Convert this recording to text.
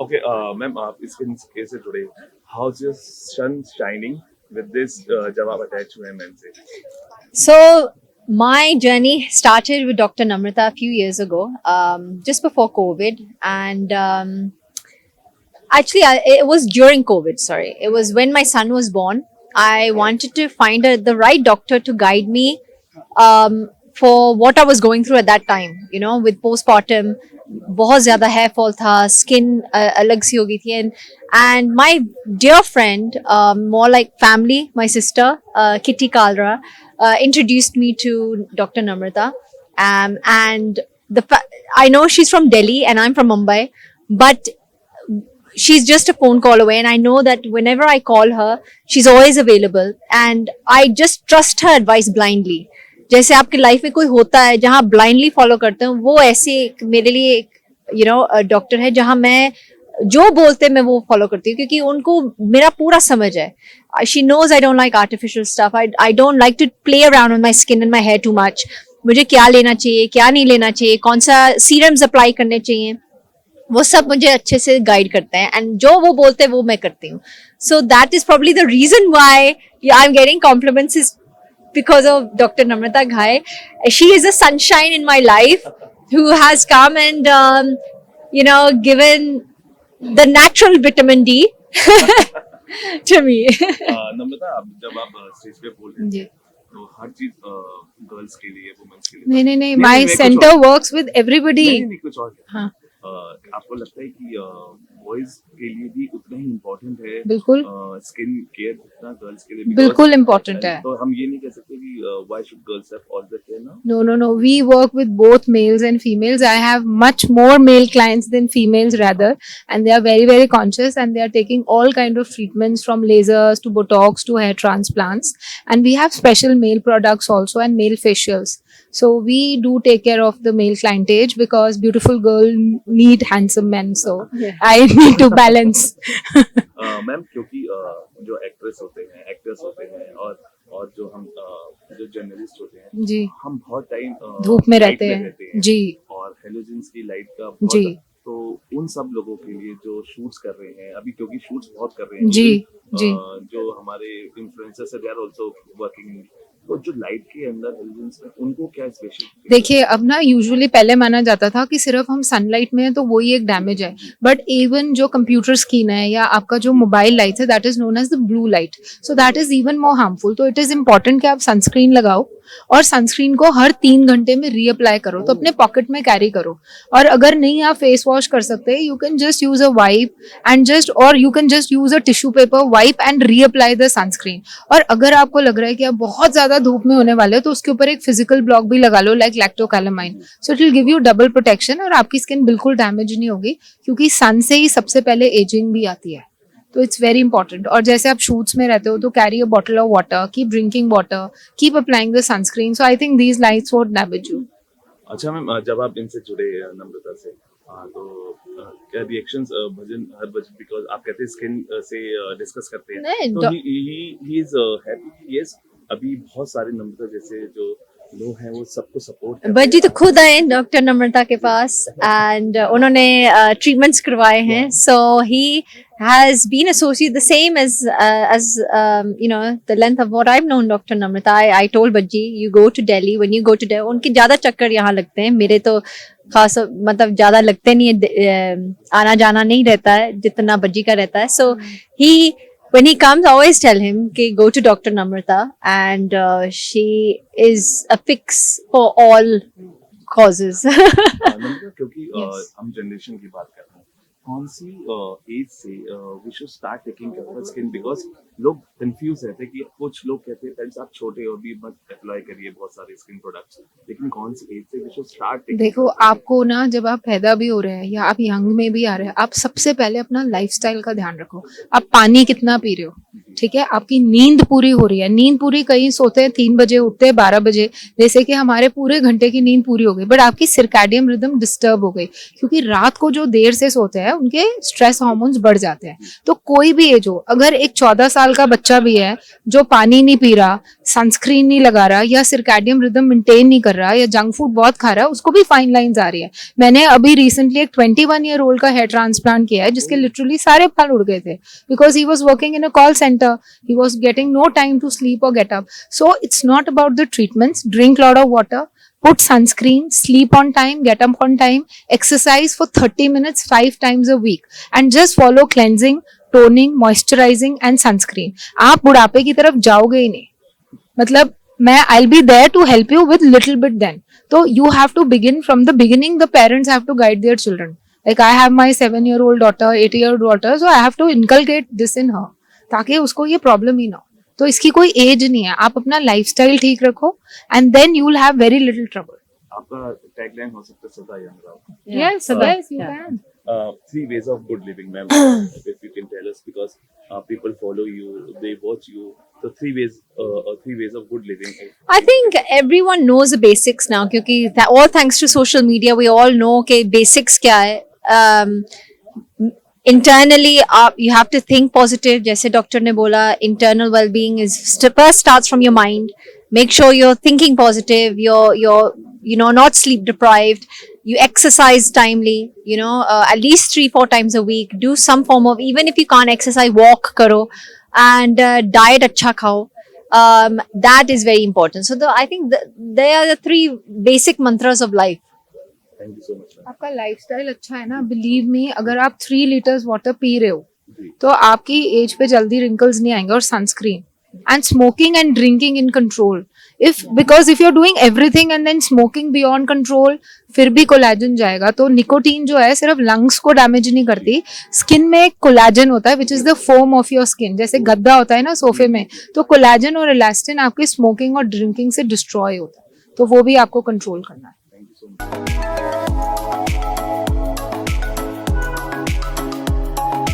Okay, ma'am, आप इसके कैसे जुड़े? How's your sun shining with this जब आप attach हुए हैं men से? So, my journey started with Dr. Namrata a few years ago, just before COVID. And actually, it was during COVID, sorry. It was when my son was born. I wanted to find the right doctor to guide me for what I was going through at that time, you know, with postpartum. बहुत ज़्यादा hair fall था, skin अलग सी हो गई थी, and my dear friend, more like family, my sister Kitty Kalra introduced me to Dr. Namrata, and I know she's from Delhi and I'm from Mumbai, but she's just a phone call away, and I know that whenever I call her, she's always available, and I just trust her advice blindly. जैसे आपकी life में कोई होता है जहाँ blindly follow करते हैं, वो ऐसे मेरे लिए एक डॉक्टर है जहाँ मैं जो बोलते मैं वो फॉलो करती हूँ, क्योंकि उनको मेरा पूरा समझ है. She knows I don't like artificial stuff, I don't like to play around with my skin and my hair too much. मुझे क्या लेना चाहिए, क्या नहीं लेना चाहिए, कौन सा सीरम्स अप्लाई करने चाहिए, वो सब मुझे अच्छे से गाइड करते हैं, एंड जो वो बोलते हैं वो मैं करती हूँ. So that is probably the reason why I am getting compliments is because of Dr. Namrata Ghai. She is a sunshine in my life who has come and given the natural vitamin D to me. नम्रता, आप जब आप stage पे बोल रहे जी. थे तो हर चीज girls के लिए, वुमेन्स के लिए नहीं नहीं नहीं, नहीं, माई मैं कुछ सेंटर और वर्क्स विद एवरीबडी. नहीं कुछ और हाँ. आपको लगता है कि बॉयज के लिए भी उतना ही इम्पोर्टेंट है बिल्कुल स्किन केयर जितना गर्ल्स के लिए? Because, बिल्कुल इम्पोर्टेंट है. तो हम ये नहीं कह सकते कि why should girls have all the care ना? No, no, no. We work with both males and females. I have much more male clients than females, rather, and they are very, very conscious, and they are taking all kind of treatments from lasers to Botox to hair transplants. And we have special male products also and male facials. So we do take care of the male clientage because beautiful girl need handsome men. So I need to balance. Ma'am, क्योंकि जो actress होते हैं, actors होते हैं, और जो हम जो जर्नलिस्ट होते हैं जी, हम बहुत टाइम धूप में लाइट रहते हैं जी. और हेलोजन्स की लाइट का जी. बहुत, तो उन सब लोगों के लिए जो शूट्स कर रहे हैं अभी, क्योंकि शूट्स बहुत कर रहे हैं जी. even, जी. जो हमारे इन्फ्लुएंसर्स है दे आर आल्सो वर्किंग, तो जो लाइट के अंदर हेलोजन्स में उनको क्या स्पेशल? देखिए, अब ना यूजुअली पहले माना जाता था कि सिर्फ हम सनलाइट में हैं तो वही एक डैमेज है, बट इवन जो कंप्यूटर स्क्रीन है या आपका जो मोबाइल लाइट है, that is known as the blue light. So that is even more harmful. तो इट इज इम्पॉर्टेंट कि आप सनस्क्रीन लगाओ, और सनस्क्रीन को हर 3 घंटे में रीअप्लाई करो, तो अपने पॉकेट में कैरी करो. और अगर नहीं आप फेस वॉश कर सकते, you can just use a wipe and और you can just use a tissue paper, wipe and reapply the sunscreen. और अगर आपको लग रहा है कि आप बहुत ज्यादा धूप में होने वाले हो, तो उसके ऊपर एक फिजिकल ब्लॉक भी लगा लो, like Lacto Calamine. So it will give you double protection, और आपकी स्किन बिल्कुल डैमेज नहीं होगी, क्योंकि सन से ही सबसे पहले एजिंग भी आती है. तो इट्स वेरी इंपॉर्टेंट. और जैसे आप शूट्स में रहते हो तो carry a bottle of water, keep drinking water, keep applying the sunscreen. So I think these lights won't damage you. अच्छा मैम, जब आप इनसे जुड़े नम्रता से, तो क्या reactions bhajan her bhajan, because आप कहते हैं स्किन से डिस्कस करते हैं, नहीं, तो ही इज हैप्पी. यस, अभी बहुत सारे नम्रता जैसे जो लोग हैं वो सबको सपोर्ट बज्जी तो खुद आए डॉक्टर नम्रता के पास, एंड उन्होंने ट्रीटमेंट्स करवाए हैं. सो ही has been associated the same as the length of what I've known Dr. Namrata. I told Bajji, you go to Delhi, when you go to Delhi, उनके ज्यादा चक्कर यहाँ लगते हैं, मेरे तो खास मतलब ज्यादा लगते नहीं है, आना जाना नहीं रहता है जितना बज्जी का रहता है. So when he comes, I always tell him कि go to Dr. Namrata, and she is a fix for all causes. नम्रता, क्योंकि हम जनरेशन की बात कर रहे हैं, कौन सी एज से we should start taking care of skin? Because लोग कंफ्यूज रहते हैं कि कुछ लोग कहते हैं फ्रेंड्स आप छोटे हो भी मत अप्लाई करिए बहुत सारे स्किन प्रोडक्ट्स, लेकिन कौन सी एज से वी शुड स्टार्ट टेकिंग? देखो, आपको ना जब आप पैदा भी हो रहे हैं या आप यंग में भी आ रहे हैं, आप सबसे पहले अपना लाइफस्टाइल का ध्यान रखो. आप पानी कितना पी रहे हो, ठीक है, आपकी नींद पूरी हो रही है। नींद पूरी, कहीं सोते हैं 3 बजे, उठते हैं 12 बजे, जैसे कि हमारे पूरे घंटे की नींद पूरी हो गई, बट आपकी सर्कैडियन रिदम डिस्टर्ब हो गई, क्योंकि रात को जो देर से सोते हैं उनके स्ट्रेस हार्मोन्स बढ़ जाते हैं। तो कोई भी एज हो, अगर एक 14 साल का बच्चा भी है जो पानी नहीं पी रहा, सनस्क्रीन नहीं लगा रहा, या सर्कैडियन रिदम मेंटेन नहीं कर रहा, या जंक फूड बहुत खा रहा है, उसको भी फाइन लाइंस आ रही है। मैंने अभी रिसेंटली एक 21 ईयर ओल्ड का हेयर ट्रांसप्लांट किया है, जिसके लिटरली सारे बाल उड़ गए थे, because he was working in a call centre, he was getting no time to sleep or get up. So it's not about the treatments. Drink lot of water, put sunscreen, sleep on time, get up on time, exercise for 30 minutes 5 times a week, and just follow cleansing, toning, moisturizing and sunscreen. आप बुढ़ापे की तरफ जाओगे ही नहीं, मतलब मैं I'll be there to help you with little bit then. So you have to begin from the beginning. The parents have to guide their children. Like I have my 7-year-old daughter, 8-year-old daughter, so I have to inculcate this in her, ताकि उसको ये problem ही ना हो। तो इसकी कोई as नहीं है, आप अपना लाइफस्टाइल ठीक रखो and then you will have very little trouble. आपका टैगलाइन हो सकता है सदा यंग रहो। Yes yes you can. 3 ways of good living, ma'am. If you can tell us, because people follow you, they watch you. So 3 ways of good living. I think everyone knows the basics now, क्योंकि all thanks to social media we all know कि basics क्या है. Internally you have to think positive, जैसे doctor ने बोला, internal well-being is first starts from your mind. Make sure you're thinking positive, you're not sleep deprived, you exercise timely, at least 3-4 times a week, do some form of, even if you can't exercise, walk karo, and diet अच्छा खाओ. That is very important. So I think they are the 3 basic mantras of life. Thank you so much, ma'am. आपका lifestyle अच्छा है ना, believe me, अगर आप 3 litres water P रहे हो जी। तो आपकी एज पे जल्दी रिंकल्स नहीं आएंगे। और sunscreen and smoking and drinking in control, because if you are doing everything and then smoking beyond control, फिर भी कोलेजन जाएगा। तो निकोटीन जो है सिर्फ लंग्स को डैमेज नहीं करती, स्किन में एक कोलेजन होता है which is the foam of your skin, जैसे गद्दा होता है ना सोफे में, तो कोलेजन और इलास्टिन आपकी स्मोकिंग और ड्रिंकिंग से डिस्ट्रॉय होता है, तो वो भी आपको कंट्रोल करना है। Thank you so much.